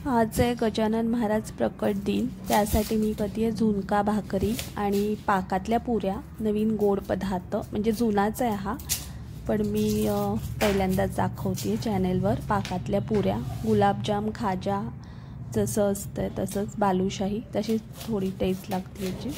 आज आहे गजानन महाराज प्रकट दिन। त्यासाठी मी करते झुणका भाकरी आणि पाकातल्या पुऱ्या। नवीन गोड पदार्थ म्हणजे जुनाच आहे हा, पण मी पहिल्यांदाच दाखवते चॅनलवर। पाकातल्या पुऱ्या, गुलाबजाम, खाजा जसं असतं तसंच, बालुशाही तशी थोडी टेस्ट लागते याची।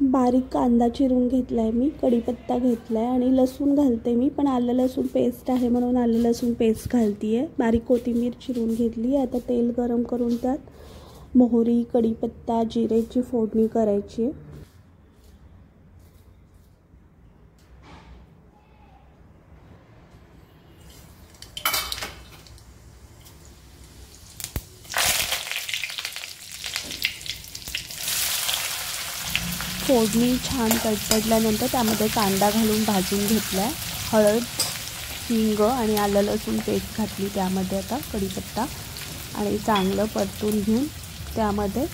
बारीक कांदा चिरून घेतलाय मी, कढीपत्ता घेतलाय आणि लसूण घालते मी, पण आलं लसूण पेस्ट आहे म्हणून आलं लसूण पेस्ट घालतीये। बारीक कोथिंबीर चिरून घेतली। आता तेल गरम करून त्यात मोहरी, कढीपत्ता, जिरेची फोडणी करायची। फोडणी छान तडतडल्यानंतर त्यामध्ये कांदा घालून भाजून घेतला। हळद, हिंग आणि आलं लसूण पेस्ट घातली त्यामध्ये। आता कढीपत्ता आणि चांगलं परतून घेऊन त्यामध्ये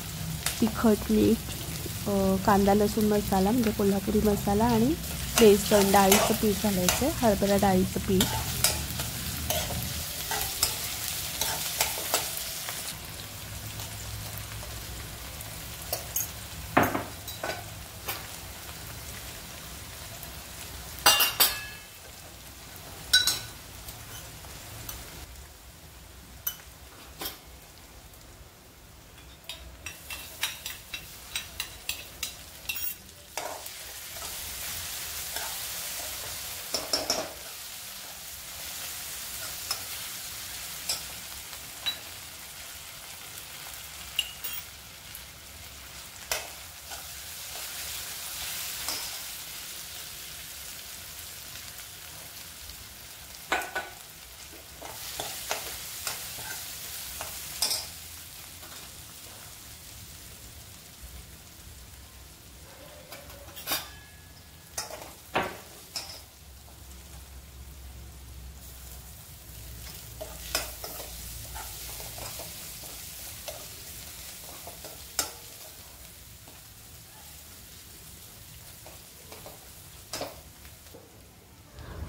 तिखट, मीठ, कांदा लसूण मसाला म्हणजे कोल्हापुरी मसाला आणि बेसन डाळीचं पीठ घालायचं, हरभरा डाळीचं पीठ।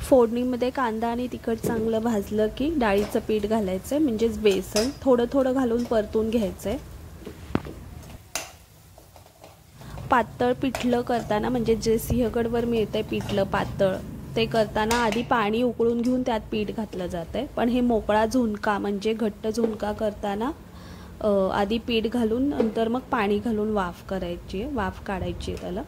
फोडणीमध्ये कांदा आणि तिखट चांगलं भाजलं की डाळीचं पीठ घालायचं, म्हणजेच बेसन थोडं थोडं घालून परतून घ्यायचं। पातळ पिठलं करताना म्हणजे जे सिंहगडवर मिळतंय पिठलं पातळ, ते करताना आधी पाणी उकळून घेऊन त्यात पीठ घातलं जातंय। पण हे मोकळा झुणका म्हणजे घट्ट झुणका करताना आधी पीठ घालून नंतर मग पाणी घालून वाफ करायची, वाफ काढायची त्याला।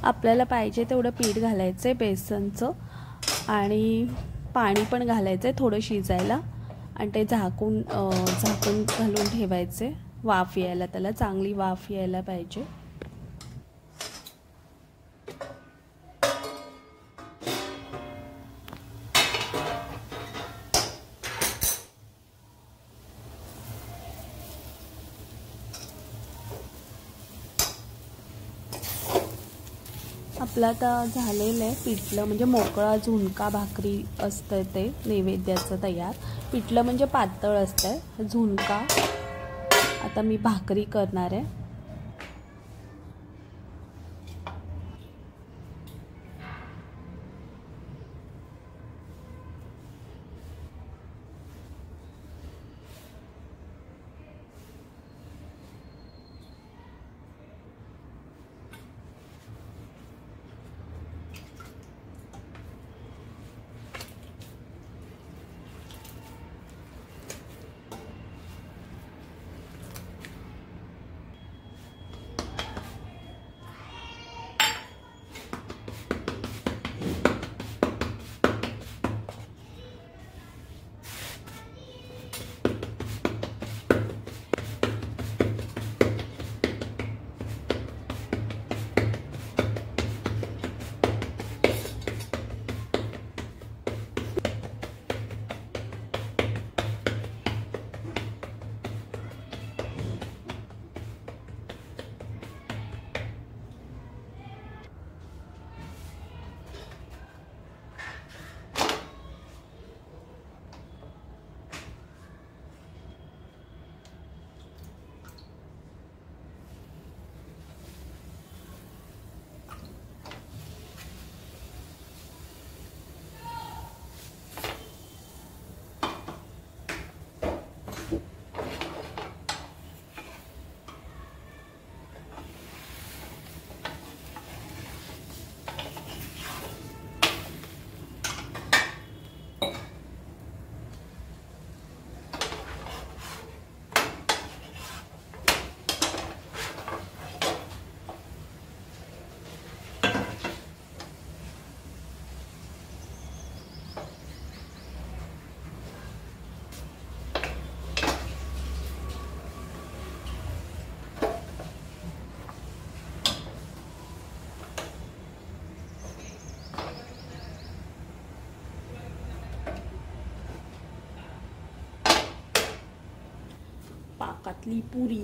आपल्याला पाहिजे तेवढं पीठ घालायचं आहे बेसनचं आणि पाणी पण घालायचं आहे थोडं शिजायला, आणि ते झाकून घालून ठेवायचे, वाफ यायला, त्याला चांगली वाफ यायला पाहिजे। आपलं आता झालेलं आहे पिठलं, म्हणजे मोकळा झुणका भाकरी असतं ते नैवेद्याचं तयार। पिठलं म्हणजे पातळ असतं, झुणका आता मी भाकरी करणार आहे। पाकातली पुरी।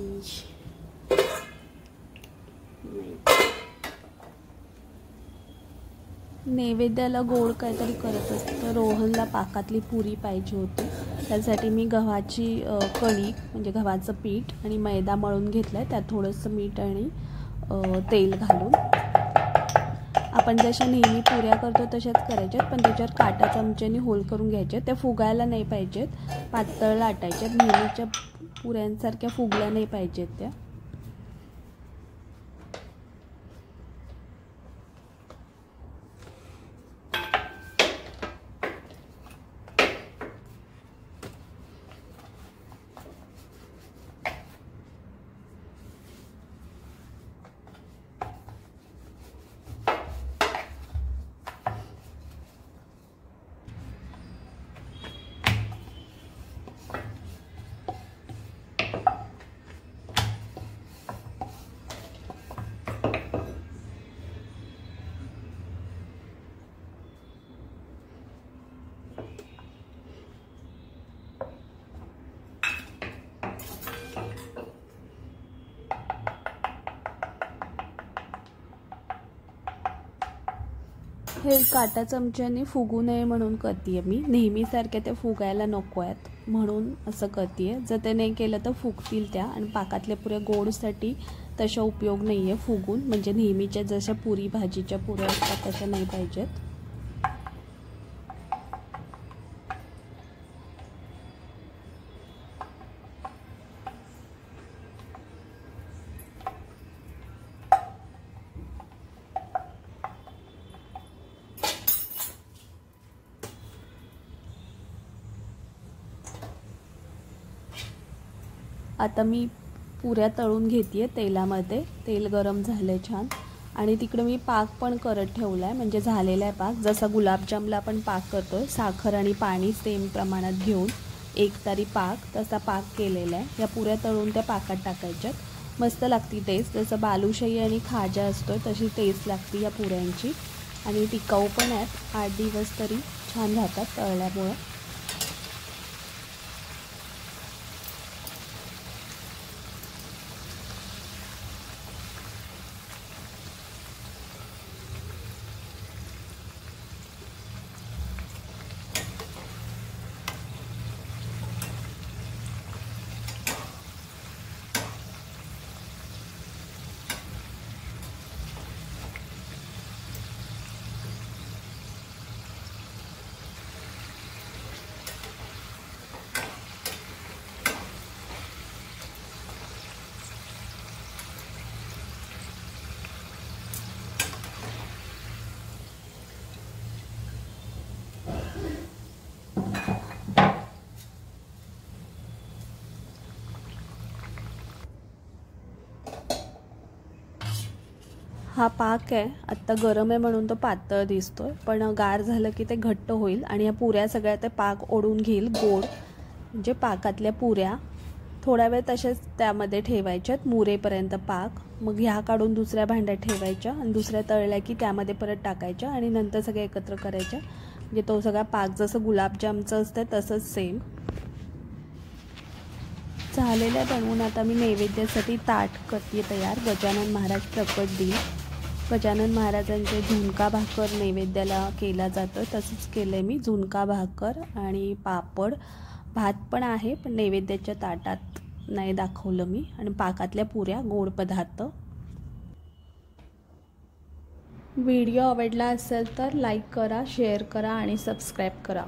नैवेद्याला गोड काहीतरी करत असतं। रोहनला पाकातली पुरी पाहिजे होती, त्यासाठी मी गव्हाची कणिक म्हणजे गव्हाचं पीठ आणि मैदा मळून घेतलाय, त्यात थोडंसं मीठ आणि तेल घालून आपण जशा नेहमी पुऱ्या करतो तशाच करायच्यात, पण त्याच्यावर काटा चमच्याने होल करून घ्यायचे। त्या फुगायला नाही पाहिजेत, पातळ लाटायच्यात, नेहमीच्या पुऱ्यांसारख्या फुगल्या नाही पाहिजेत त्या। हे काटा चमच्याने फुगू नये म्हणून करते मी, नेहमीसारख्या त्या फुगायला नको आहेत म्हणून असं करते। जर ते नाही केलं तर फुगतील त्या, आणि पाकातल्या पुऱ्या गोडसाठी तशा उपयोग नाही आहे फुगून, म्हणजे नेहमीच्या जशा पुरी भाजीच्या पुऱ्या असतात तशा नाही पाहिजेत। आता मी पुऱ्या तळून घेते तेलामध्ये, तेल गरम झाले छान, आणि तिकडे मी पाक पण करत ठेवलाय, म्हणजे झालेला आहे पाक। जसा गुलाबजामला आपण पाक करतोय, साखर आणि पाणी सेम प्रमाणात घेऊन एक तारी पाक, तसा पाक केलेला आहे। या पुऱ्या तळून त्या पाकात टाकायच्यात, मस्त लागती टेस्ट, जसं बालुशाही आणि खाजा असतोय तशी टेस्ट लागती या पुऱ्यांची, आणि टिकाऊ पण आहेत, 8 दिवस तरी छान राहतात तळल्यामुळे। हा पाक आहे, आत्ता गरम आहे म्हणून तो पातळ दिसतोय, पण गार झालं की ते घट्ट होईल आणि या पुऱ्या सगळ्या ते पाक ओढून घेईल गोड, म्हणजे पाकातल्या पुऱ्या थोडा वेळ तसेच त्यामध्ये ठेवायच्यात मुरेपर्यंत पाक, मग ह्या काढून दुसऱ्या भांड्यात ठेवायच्या आणि दुसऱ्या तळल्या की त्यामध्ये परत टाकायच्या आणि नंतर सगळे एकत्र करायच्या, म्हणजे तो सगळा पाक जसं गुलाबजामचं असतं तसंच सेम झालेलं बनवून। आता मी नैवेद्यासाठी ताट करते तयार, गजानन महाराज प्रकट दिन, गजानन महाराजांचे झुणका भाकर नैवेद्याला केला जातं, तसंच केलं मी, झुणका भाकर आणि पापड, भात पण आहे पण नैवेद्याच्या ताटात नाही दाखवलं मी, आणि पाकातल्या पुऱ्या गोड पदार्थ। व्हिडिओ आवडला असेल तर लाईक करा, शेअर करा आणि सबस्क्राईब करा।